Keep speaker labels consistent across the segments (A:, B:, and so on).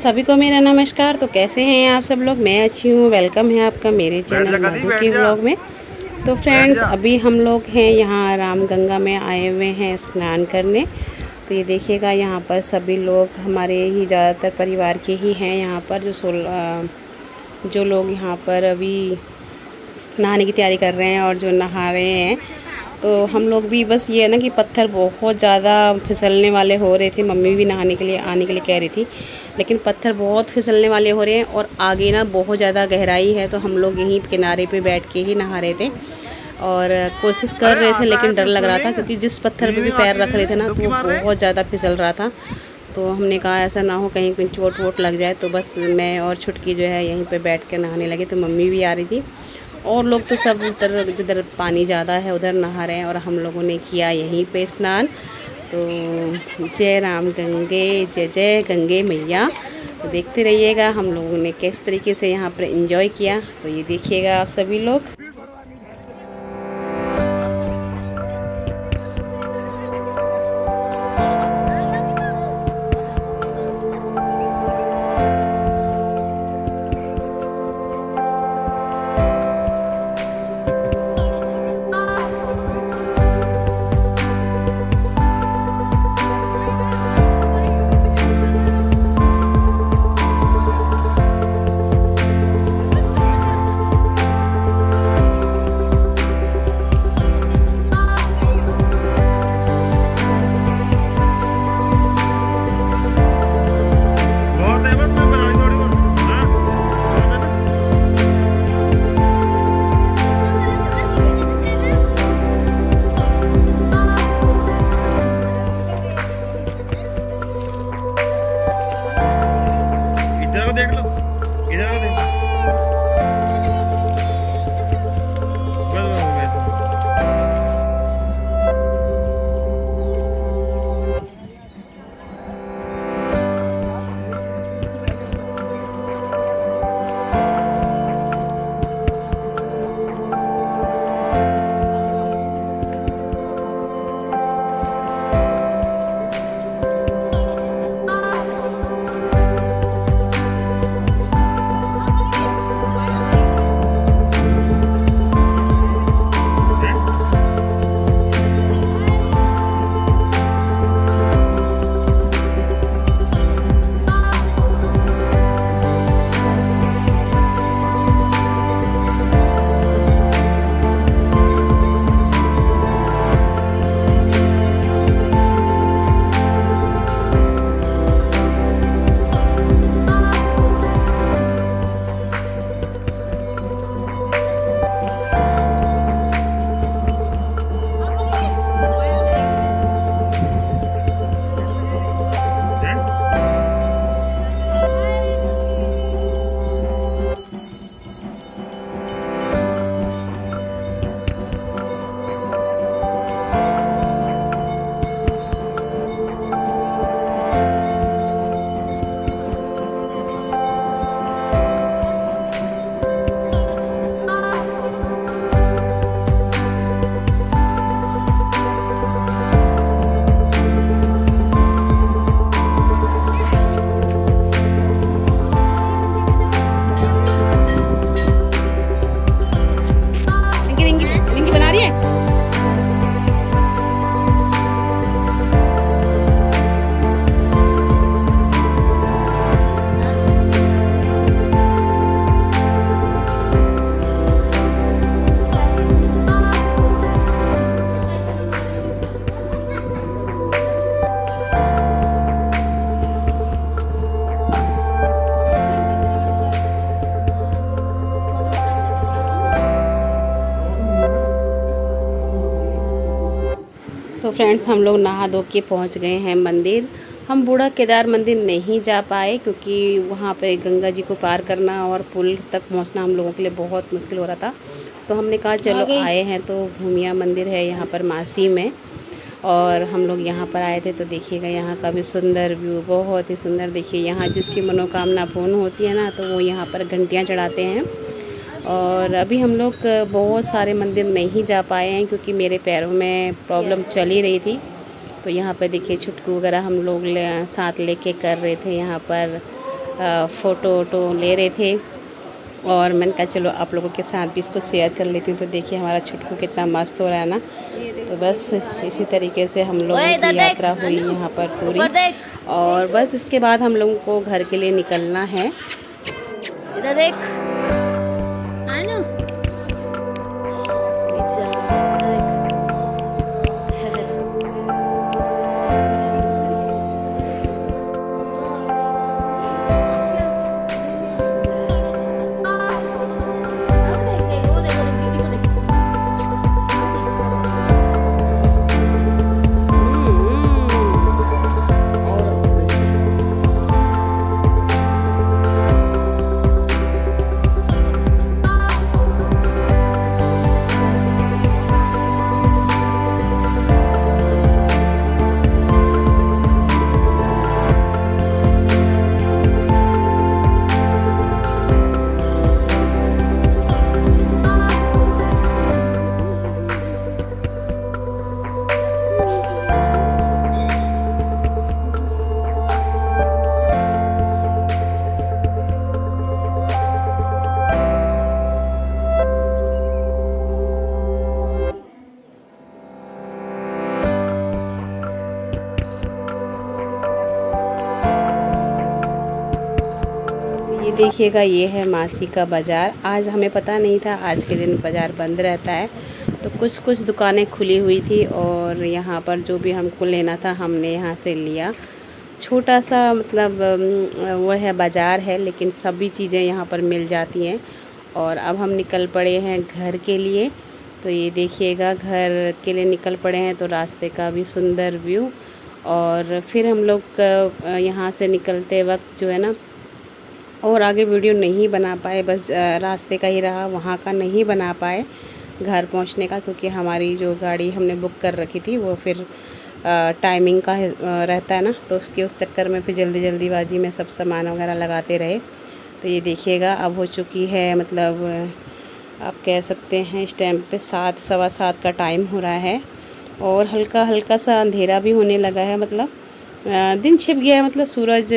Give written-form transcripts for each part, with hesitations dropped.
A: सभी को मेरा नमस्कार। तो कैसे हैं आप सब लोग? मैं अच्छी हूँ। वेलकम है आपका मेरे चैनल मधु के व्लॉग में। तो फ्रेंड्स, अभी हम लोग हैं यहाँ रामगंगा में आए हुए हैं स्नान करने। तो ये देखिएगा, यहाँ पर सभी लोग हमारे ही ज़्यादातर परिवार के ही हैं यहाँ पर, जो लोग यहाँ पर अभी नहाने की तैयारी कर रहे हैं और जो नहा रहे हैं। तो हम लोग भी बस ये है ना कि पत्थर बहुत ज़्यादा फिसलने वाले हो रहे थे। मम्मी भी नहाने के लिए आने के लिए कह रही थी, लेकिन पत्थर बहुत फिसलने वाले हो रहे हैं और आगे ना बहुत ज़्यादा गहराई है। तो हम लोग यहीं किनारे पे बैठ के ही नहा रहे थे और कोशिश कर रहे थे, लेकिन डर लग रहा था क्योंकि जिस पत्थर पे भी पैर रख रहे थे ना, तो वो बहुत ज़्यादा फिसल रहा था। तो हमने कहा ऐसा ना हो कहीं कहीं चोट वोट लग जाए। तो बस मैं और छुटकी जो है यहीं पे बैठ के नहाने लगे। तो मम्मी भी आ रही थी और लोग तो सब उधर जिधर पानी ज़्यादा है उधर नहा रहे हैं और हम लोगों ने किया यहीं पे स्नान। तो जय राम गंगे, जय जय गंगे मैया। तो देखते रहिएगा हम लोगों ने किस तरीके से यहाँ पर एंजॉय किया। तो ये देखिएगा आप सभी लोग।
B: देख लो, इधर को देख। तो फ्रेंड्स, हम लोग नहा धो के पहुँच गए हैं मंदिर। हम बूढ़ा केदार मंदिर नहीं जा पाए क्योंकि वहाँ पे गंगा जी को पार करना और पुल तक पहुँचना हम लोगों के लिए बहुत मुश्किल हो रहा था। तो हमने कहा चलो आए हैं तो भूमिया मंदिर है यहाँ पर मासी में, और हम लोग यहाँ पर आए थे। तो देखिएगा यहाँ का भी सुंदर व्यू, बहुत ही सुंदर। देखिए यहाँ जिसकी मनोकामना पूर्ण होती है ना, तो वो यहाँ पर घंटियाँ चढ़ाते हैं। और अभी हम लोग बहुत सारे मंदिर नहीं जा पाए हैं क्योंकि मेरे पैरों में प्रॉब्लम चल ही रही थी। तो यहाँ पर देखिए छुटकू वगैरह हम लोग साथ लेके कर रहे थे यहाँ पर फ़ोटो वोटो ले रहे थे और मैंने कहा चलो आप लोगों के साथ भी इसको शेयर कर लेती हूँ। तो देखिए हमारा छुटकू कितना मस्त हो रहा है ना। तो बस इसी तरीके से हम लोगों की यात्रा हुई यहाँ पर पूरी, और बस इसके बाद हम लोगों को घर के लिए निकलना है।
A: इधर देख
B: देखिएगा ये है मासी का बाज़ार। आज हमें पता नहीं था आज के दिन बाज़ार बंद रहता है, तो कुछ दुकानें खुली हुई थी और यहाँ पर जो भी हमको लेना था हमने यहाँ से लिया। छोटा सा मतलब वो है बाज़ार है, लेकिन सभी चीज़ें यहाँ पर मिल जाती हैं। और अब हम निकल पड़े हैं घर के लिए। तो ये देखिएगा घर के लिए निकल पड़े हैं, तो रास्ते का भी सुंदर व्यू। और फिर हम लोग यहाँ से निकलते वक्त जो है ना, और आगे वीडियो नहीं बना पाए, बस रास्ते का ही रहा, वहाँ का नहीं बना पाए घर पहुँचने का, क्योंकि हमारी जो गाड़ी हमने बुक कर रखी थी वो फिर टाइमिंग का रहता है ना, तो उस चक्कर में फिर जल्दीबाजी में सब सामान वगैरह लगाते रहे। तो ये देखिएगा अब हो चुकी है, मतलब आप कह सकते हैं इस टाइम पे 7 सवा 7 का टाइम हो रहा है और हल्का सा अंधेरा भी होने लगा है। मतलब दिन छिप गया है, मतलब सूरज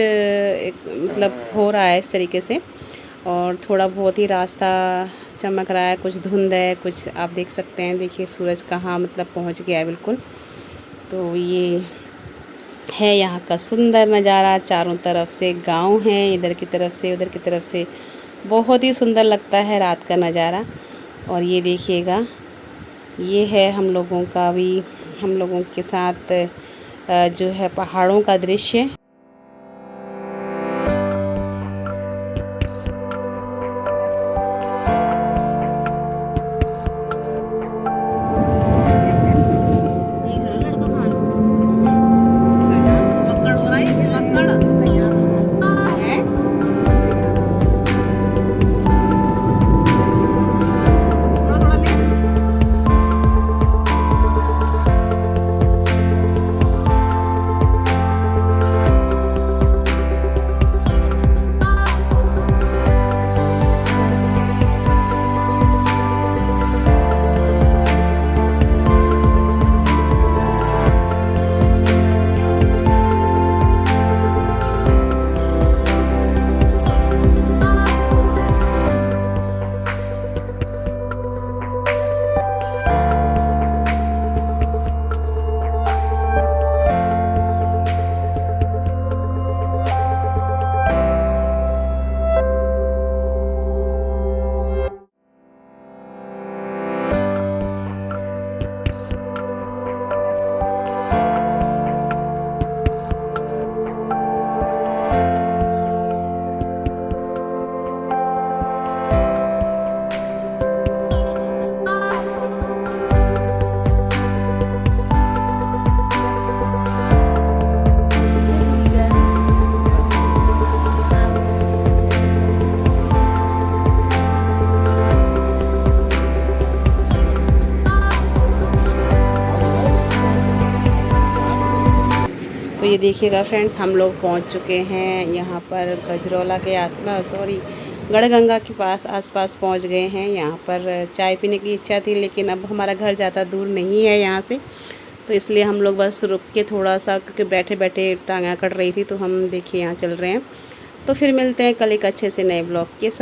B: मतलब हो रहा है इस तरीके से, और थोड़ा बहुत ही रास्ता चमक रहा है, कुछ धुंध है, कुछ आप देख सकते हैं। देखिए सूरज कहाँ मतलब पहुंच गया है बिल्कुल। तो ये है यहाँ का सुंदर नज़ारा। चारों तरफ से गांव है, इधर की तरफ से उधर की तरफ से, बहुत ही सुंदर लगता है रात का नज़ारा। और ये देखिएगा ये है हम लोगों के साथ जो है पहाड़ों का दृश्य। तो ये देखिएगा फ्रेंड्स, हम लोग पहुंच चुके हैं यहाँ पर गजरौला के गढ़गंगा के आसपास पहुंच गए हैं। यहाँ पर चाय पीने की इच्छा थी, लेकिन अब हमारा घर ज़्यादा दूर नहीं है यहाँ से, तो इसलिए हम लोग बस रुक के थोड़ा सा, क्योंकि बैठे बैठे टांग अकड़ रही थी, तो हम देखिए यहाँ चल रहे हैं। तो फिर मिलते हैं कल एक अच्छे से नए ब्लॉग के साथ।